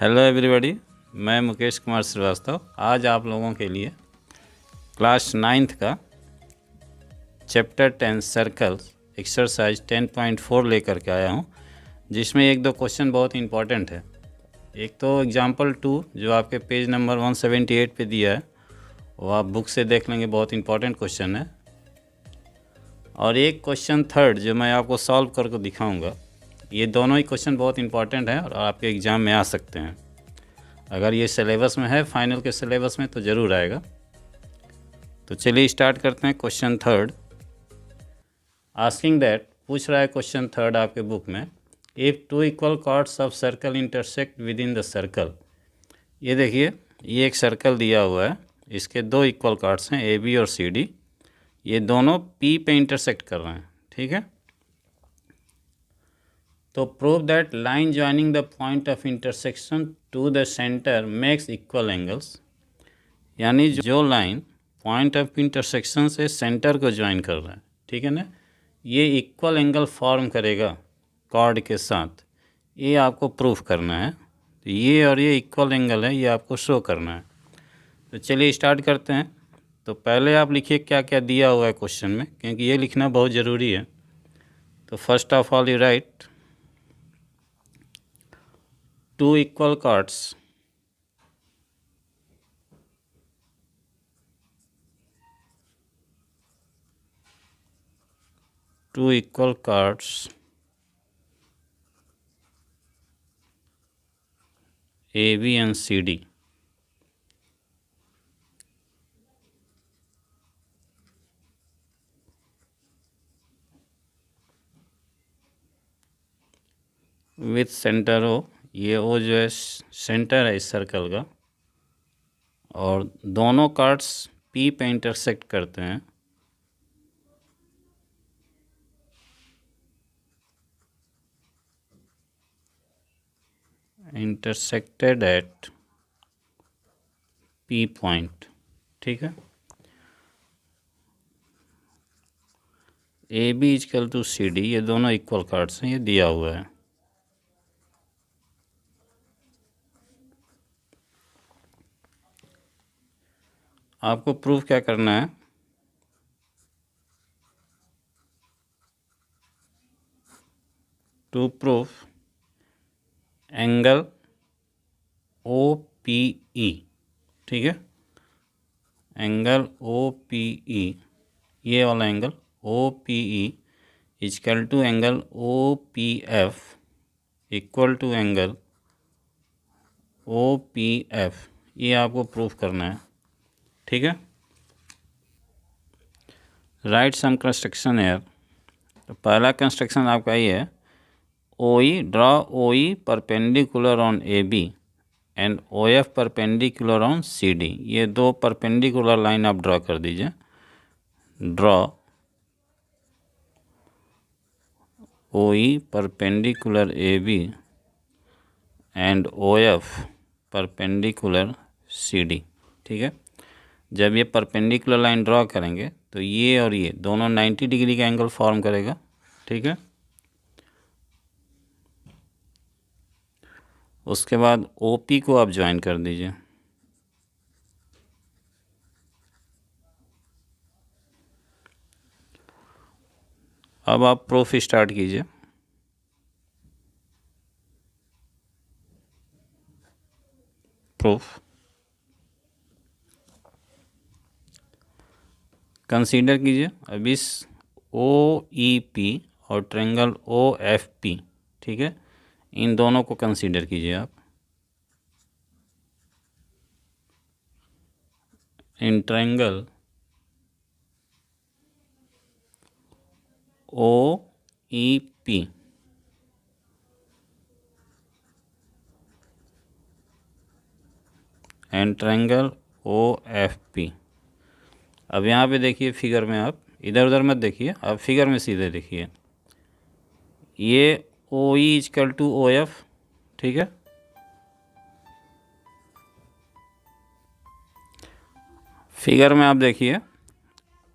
Hello everybody, मैं मुकेश कुमार श्रीवास्तव आज आप लोगों के लिए क्लास 9th का चैप्टर 10 सर्कल्स एक्सरसाइज 10.4 लेकर के आया हूं, जिसमें एक दो क्वेश्चन बहुत इंपॉर्टेंट है। एक तो एग्जाम्पल 2 जो आपके पेज नंबर 178 पे दिया है, वो आप बुक से देख लेंगे, बहुत इंपॉर्टेंट क्वेश्चन है। और एक क्वेश्चन थर्ड जो मैं आपको सॉल्व करके दिखाऊंगा। ये दोनों ही क्वेश्चन बहुत इंपॉर्टेंट हैं और आपके एग्ज़ाम में आ सकते हैं। अगर ये सिलेबस में है, फाइनल के सिलेबस में, तो ज़रूर आएगा। तो चलिए स्टार्ट करते हैं। क्वेश्चन थर्ड आस्किंग दैट, पूछ रहा है क्वेश्चन थर्ड आपके बुक में, if two equal chords of circle intersect within the circle. ये देखिए, ये एक सर्कल दिया हुआ है, इसके दो इक्वल कॉर्ड्स हैं AB और CD। ये दोनों P पे इंटरसेक्ट कर रहे हैं, ठीक है। तो prove that line joining the point of intersection to the centre makes equal angles. यानी जो लाइन पॉइंट ऑफ इंटरसेक्शन से सेंटर को ज्वाइन कर रहा है, ठीक है ना, ये इक्वल एंगल फॉर्म करेगा कॉर्ड के साथ। ये आपको प्रूफ करना है। तो ये और ये इक्वल एंगल है, ये आपको शो करना है। तो चलिए स्टार्ट करते हैं। तो पहले आप लिखिए क्या क्या दिया हुआ है क्वेश्चन में, क्योंकि ये लिखना बहुत ज़रूरी है। तो first of all you right two equal chords AB and CD with centre O। ये O जो है सेंटर है इस सर्कल का, और दोनों कार्ड्स P पे इंटरसेक्ट करते हैं। इंटरसेक्टेड एट P पॉइंट, ठीक है। AB इक्वल टू CD, ये दोनों इक्वल कार्ड्स हैं, ये दिया हुआ है। आपको प्रूफ क्या करना है, टू प्रूफ एंगल OPE, ठीक है। एंगल OPE, ये वाला angle OPE equal to angle OPF equal to angle OPF, ये आपको प्रूफ करना है, ठीक है। राइट सम कंस्ट्रक्शन है। तो पहला कंस्ट्रक्शन आपका ये है, OE draw OE perpendicular on AB and OF perpendicular on CD। ये दो परपेंडिकुलर लाइन आप ड्रॉ कर दीजिए। Draw OE perpendicular AB and OF perpendicular CD, ठीक है। जब ये परपेंडिकुलर लाइन ड्रॉ करेंगे तो ये और ये दोनों 90 डिग्री का एंगल फॉर्म करेगा, ठीक है। उसके बाद OP को आप ज्वाइन कर दीजिए। अब आप प्रूफ स्टार्ट कीजिए। प्रूफ कंसीडर कीजिए। अब इस OEP और ट्रायंगल OFP, ठीक है, इन दोनों को कंसीडर कीजिए आप। In triangle OEP and triangle OFP। अब यहाँ पे देखिए फिगर में, आप इधर उधर मत देखिए, आप फिगर में सीधे देखिए। ये OE इक्वल टू OF, ठीक है। फिगर में आप देखिए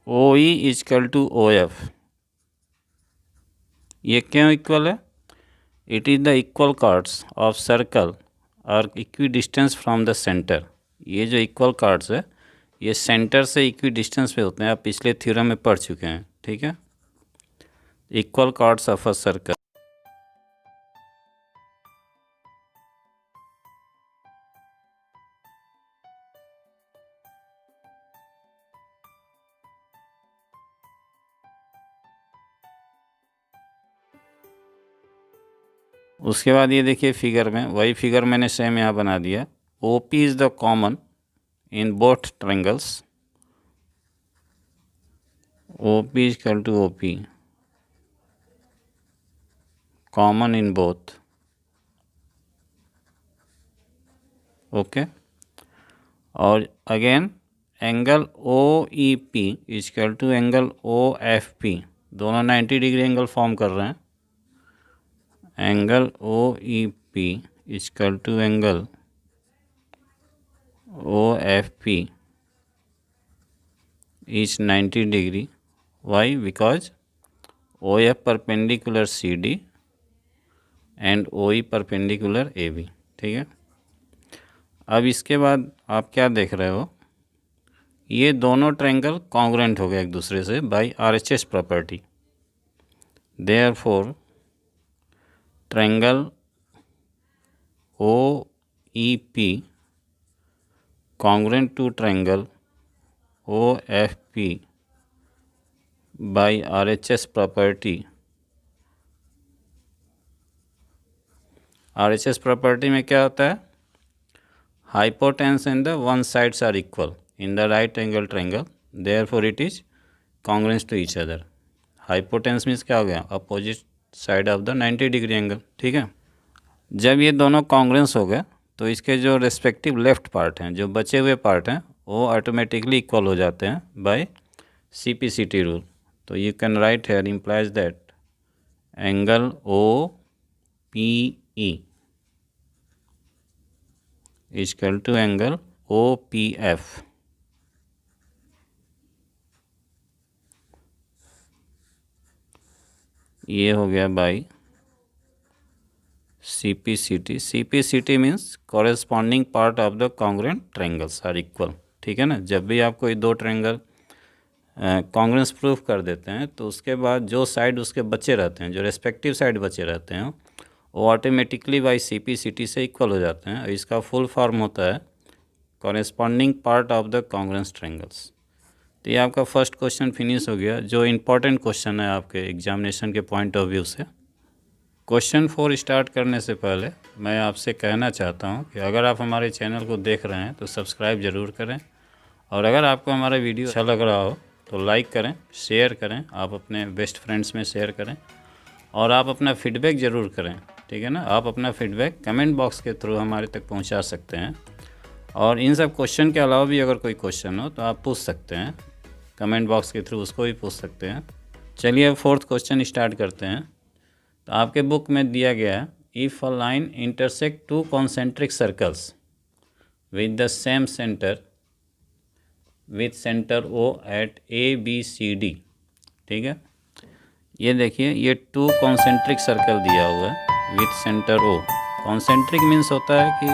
OE इक्वल टू OF, ये क्यों इक्वल है? It is the equal chords of circle are equidistance from the centre. ये जो इक्वल कार्ड्स है ये सेंटर से इक्वी डिस्टेंस पे होते हैं, आप पिछले थ्योरम में पढ़ चुके हैं, ठीक है। Equal cards of a circle. उसके बाद ये देखिए फिगर में, वही फिगर मैंने सेम यहाँ बना दिया। OP is the common in both triangles. OP is equal to OP, common in both, okay. और again angle OEP is equal to angle OFP, दोनों 90 डिग्री एंगल फॉर्म कर रहे हैं। Angle OEP is equal to angle OFP is 90 degree. Why? Because OF perpendicular CD and OE perpendicular AB, ठीक है। अब इसके बाद आप क्या देख रहे हो, ये दोनों ट्रायंगल कॉन्ग्रुएंट हो गए एक दूसरे से by RHS property. Therefore triangle OEP congruent to triangle OFP by RHS property। RHS property में क्या होता है, hypotenuse in the one sides are equal in the right angle triangle, therefore it is congruent to each other. Hypotenuse means क्या हो गया, opposite side of the 90 degree angle, ठीक है। जब ये दोनों कॉन्ग्रुएंस हो गए तो इसके जो रेस्पेक्टिव लेफ्ट पार्ट हैं, जो बचे हुए पार्ट हैं, वो ऑटोमेटिकली इक्वल हो जाते हैं बाय CPCT रूल। तो you can write here implies that angle OPE is equal to angle OPF। ये हो गया by CPCT। CPCT means corresponding part of the congruent triangles are equal, ठीक है ना। जब भी आपको ये दो ट्रायंगल कॉन्ग्रुएंस प्रूफ कर देते हैं तो उसके बाद जो साइड उसके बचे रहते हैं, जो रेस्पेक्टिव साइड बचे रहते हैं, वो ऑटोमेटिकली बाय CPCT से इक्वल हो जाते हैं। इसका फुल फॉर्म होता है corresponding part of the congruence triangles. तो ये आपका फर्स्ट क्वेश्चन फिनिश हो गया, जो इम्पॉर्टेंट क्वेश्चन है आपके एग्जामिनेशन के पॉइंट ऑफ व्यू से। क्वेश्चन 4 स्टार्ट करने से पहले मैं आपसे कहना चाहता हूं कि अगर आप हमारे चैनल को देख रहे हैं तो सब्सक्राइब ज़रूर करें, और अगर आपको हमारा वीडियो अच्छा लग रहा हो तो लाइक करें, शेयर करें, आप अपने बेस्ट फ्रेंड्स में शेयर करें, और आप अपना फीडबैक ज़रूर करें, ठीक है ना। आप अपना फीडबैक कमेंट बॉक्स के थ्रू हमारे तक पहुँचा सकते हैं, और इन सब क्वेश्चन के अलावा भी अगर कोई क्वेश्चन हो तो आप पूछ सकते हैं कमेंट बॉक्स के थ्रू, उसको भी पूछ सकते हैं। चलिए अब 4th क्वेश्चन स्टार्ट करते हैं। तो आपके बुक में दिया गया है, if a line intersect two concentric circles with the same centre with centre O at ABCD, ठीक है। ये देखिए, ये 2 कॉन्सेंट्रिक सर्कल दिया हुआ है with centre O। Concentric means होता है कि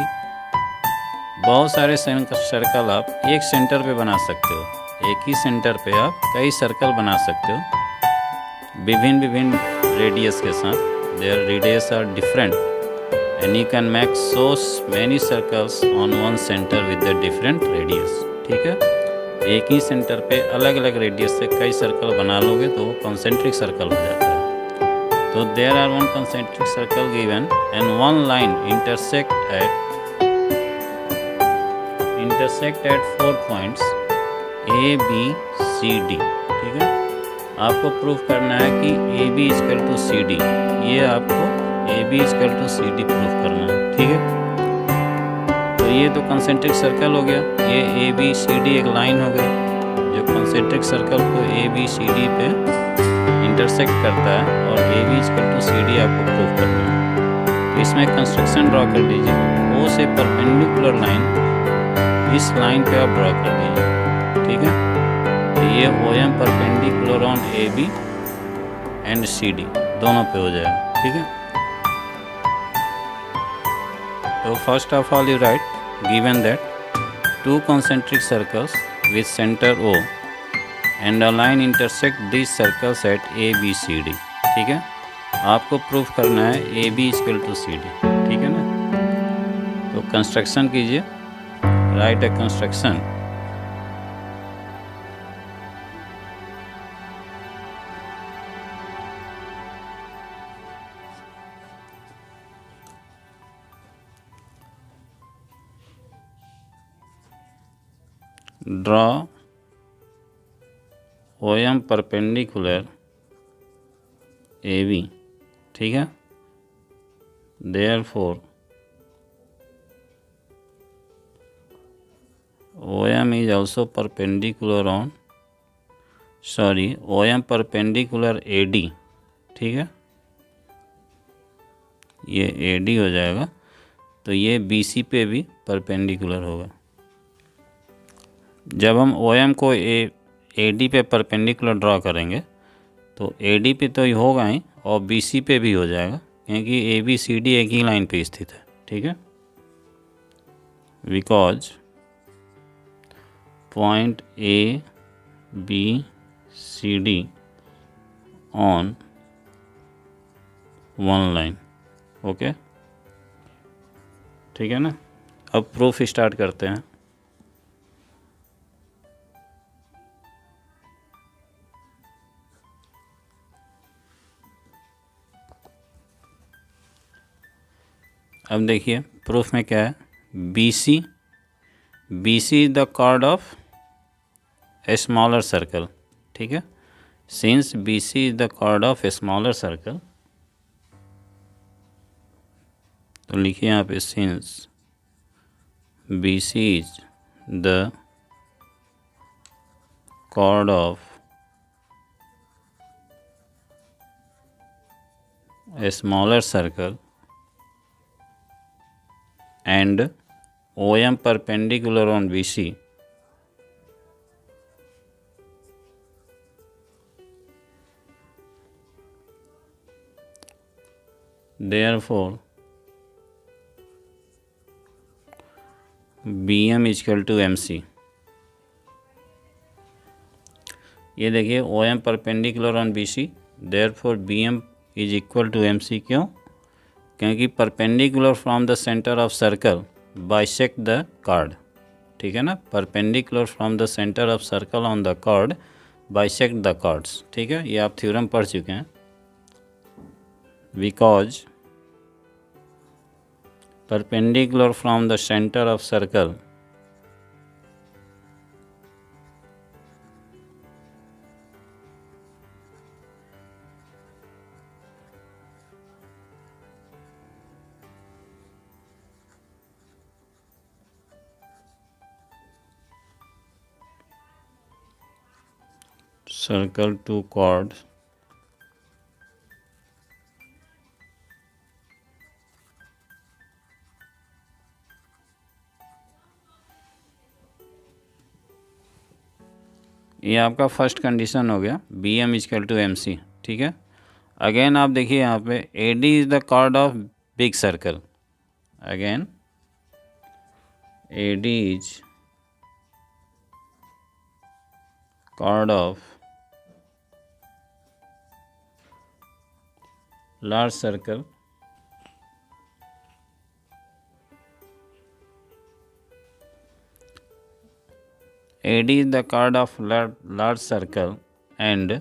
बहुत सारे सर्कल आप एक सेंटर पे बना सकते हो, एक ही सेंटर पे आप कई सर्कल बना सकते हो विभिन्न रेडियस के साथ। Their radius are different and you can make so many circles on one centre with the different radius, ठीक है। एक ही सेंटर पे अलग अलग रेडियस से कई सर्कल बना लोगे तो वो कॉन्सेंट्रिक सर्कल हो जाता है। तो there are one concentric circle given and one line intersect at 4 points ABCD, ठीक है। आपको प्रूफ करना है कि AB इक्वल टू CD, ये आपको AB equal to CD proof करना है, ठीक है। तो ये तो कॉन्सेंट्रिक सर्कल हो गया, ये ABCD एक लाइन हो गई जो कॉन्सेंट्रिक सर्कल को ABCD पे इंटरसेक्ट करता है, और AB इक्वल टू CD आपको प्रूफ करना है। तो इसमें कंस्ट्रक्शन ड्रॉ कर दीजिए। O से परपेंडिकुलर लाइन इस लाइन पे आप ड्रॉ कर दीजिए, ठीक है। ये OM perpendicular on AB and CD दोनों पे हो जाएगा, ठीक है। तो first of all you right given that two concentric circles with center O and a line intersect these circles at A, B, C, D. ठीक है, आपको प्रूफ करना है A B equal to C D. ठीक है ना, तो construction कीजिए, write a construction. Draw OM perpendicular AB। ठीक है, therefore OM is also perpendicular on OM perpendicular AD। ठीक है, ये AD हो जाएगा, तो ये BC पे भी परपेंडिकुलर होगा। जब हम OM को AD पे परपेंडिकुलर ड्रॉ करेंगे तो AD पे तो ही होगा ही और BC पे भी हो जाएगा, क्योंकि ABCD एक ही लाइन पे स्थित है। ठीक है, because point ABCD on one line. Okay, ठीक है ना, अब प्रूफ स्टार्ट करते हैं। अब देखिए प्रूफ में क्या है, BC is the chord of a smaller circle. ठीक है, since BC is the chord of a smaller circle, तो लिखिए यहाँ पे since BC is the chord of a smaller circle and OM perpendicular on BC, therefore BM is equal to MC। ये देखिए OM perpendicular on BC, therefore BM is equal to MC। क्यों? क्योंकि perpendicular from the centre of circle bisect the chord. ठीक है ना, perpendicular from the centre of circle on the chord bisect the chords. ठीक है, ये आप theorem पढ़ चुके हैं। Because perpendicular from the centre of circle circle to chords ये आपका फर्स्ट कंडीशन हो गया, BM इक्वल टू MC। ठीक है, अगेन आप देखिए यहाँ पे AD is the chord of big circle. Again AD is chord of large circle AD is the chord of large circle and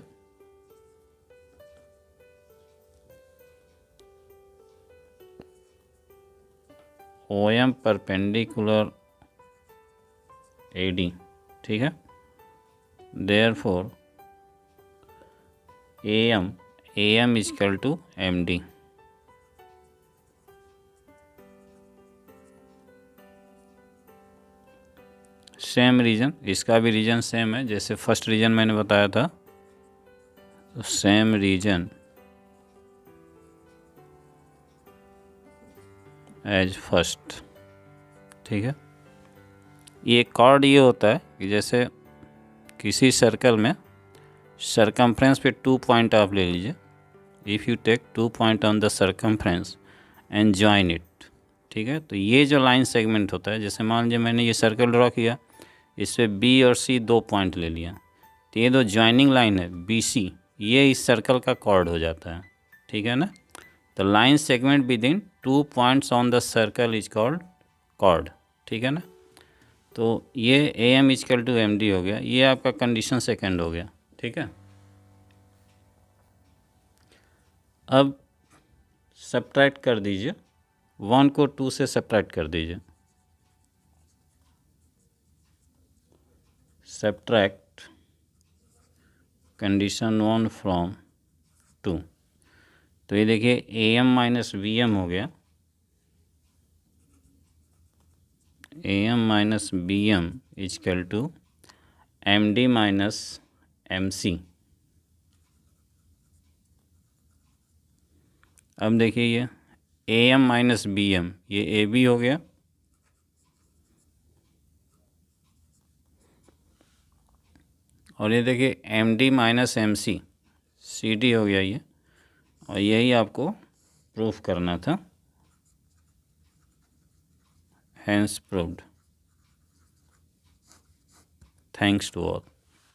OM perpendicular AD। ठीक है, therefore AM is equal to MD। Same reason, इसका भी reason same है जैसे first reason मैंने बताया था, तो सेम रीजन एज फर्स्ट। ठीक है, ये कॉर्ड ये होता है कि जैसे किसी सर्कल में सरकमफ्रेंस पे 2 पॉइंट आप ले लीजिए। If you take 2 point on the circumference and join it, ठीक है। तो ये जो लाइन सेगमेंट होता है, जैसे मान लीजिए मैंने ये सर्कल ड्रॉ किया, इस पर बी और सी 2 पॉइंट ले लिया, तो ये जो ज्वाइनिंग लाइन है बी सी, ये इस सर्कल का कॉर्ड हो जाता है, ठीक है ना। तो line segment within 2 points on the circle is called chord, ठीक है ना। तो ये A M equal to M D हो गया, ये आपका कंडीशन सेकेंड हो गया, ठीक है। अब सब्ट्रैक्ट कर दीजिए, 1 को 2 से सब्ट्रैक्ट कर दीजिए। सब्ट्रैक्ट कंडीशन 1 फ्रॉम 2, तो ये देखिए A M minus B M हो गया, A M minus B M equal to M D minus M C. अब देखिए ये A M minus B M, ये ए बी हो गया, और ये देखिए M D minus M C, C D हो गया ये, और यही आपको प्रूफ करना था। Hence proved. Thanks to all.